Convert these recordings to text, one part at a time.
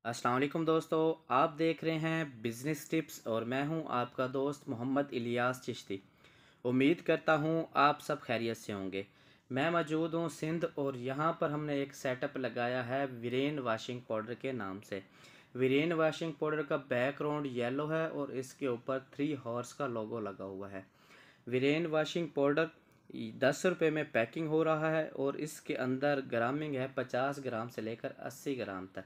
अस्सलाम वालेकुम दोस्तों, आप देख रहे हैं बिज़नेस टिप्स और मैं हूं आपका दोस्त मोहम्मद इलियास चिश्ती। उम्मीद करता हूं आप सब खैरियत से होंगे। मैं मौजूद हूं सिंध और यहां पर हमने एक सेटअप लगाया है वीरेन वाशिंग पाउडर के नाम से। वीरेन वाशिंग पाउडर का बैकग्राउंड येलो है और इसके ऊपर 3 हॉर्स का लोगो लगा हुआ है। वीरेन वाशिंग पाउडर 10 रुपये में पैकिंग हो रहा है और इसके अंदर ग्रामिंग है 50 ग्राम से लेकर 80 ग्राम तक।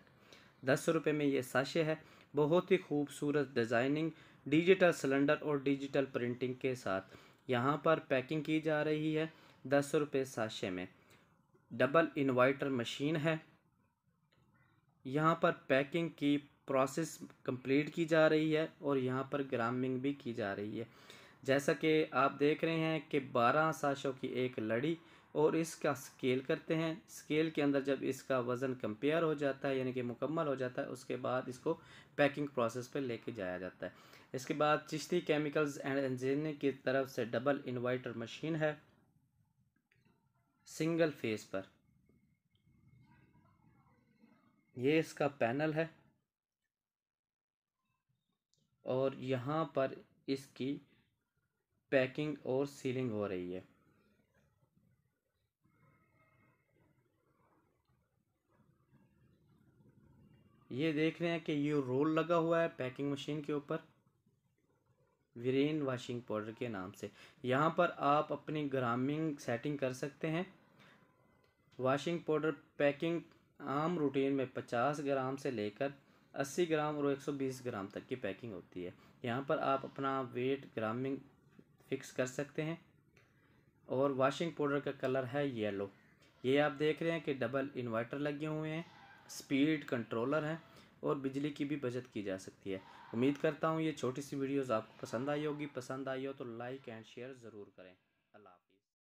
10 रुपये में ये साशे है। बहुत ही खूबसूरत डिज़ाइनिंग, डिजिटल सिलेंडर और डिजिटल प्रिंटिंग के साथ यहाँ पर पैकिंग की जा रही है। 10 रुपये साशे में डबल इन्वर्टर मशीन है। यहाँ पर पैकिंग की प्रोसेस कंप्लीट की जा रही है और यहाँ पर ग्रामिंग भी की जा रही है। जैसा कि आप देख रहे हैं कि 12 साशों की एक लड़ी और इसका स्केल करते हैं। स्केल के अंदर जब इसका वज़न कंपेयर हो जाता है यानी कि मुकम्मल हो जाता है, उसके बाद इसको पैकिंग प्रोसेस पे लेके जाया जाता है। इसके बाद चिश्ती केमिकल्स एंड इंजीनियरिंग की तरफ से डबल इन्वर्टर मशीन है सिंगल फेस पर। ये इसका पैनल है और यहाँ पर इसकी पैकिंग और सीलिंग हो रही है। ये देख रहे हैं कि ये रोल लगा हुआ है पैकिंग मशीन के ऊपर वीरेन वाशिंग पाउडर के नाम से। यहाँ पर आप अपनी ग्रामिंग सेटिंग कर सकते हैं। वाशिंग पाउडर पैकिंग आम रूटीन में 50 ग्राम से लेकर 80 ग्राम और 120 ग्राम तक की पैकिंग होती है। यहाँ पर आप अपना वेट ग्रामिंग फिक्स कर सकते हैं और वाशिंग पाउडर का कलर है येलो। ये आप देख रहे हैं कि डबल इन्वर्टर लगे हुए हैं, स्पीड कंट्रोलर है और बिजली की भी बचत की जा सकती है। उम्मीद करता हूँ ये छोटी सी वीडियोस आपको पसंद आई होगी। पसंद आई हो तो लाइक एंड शेयर ज़रूर करें। अल्लाह हाफ़िज़।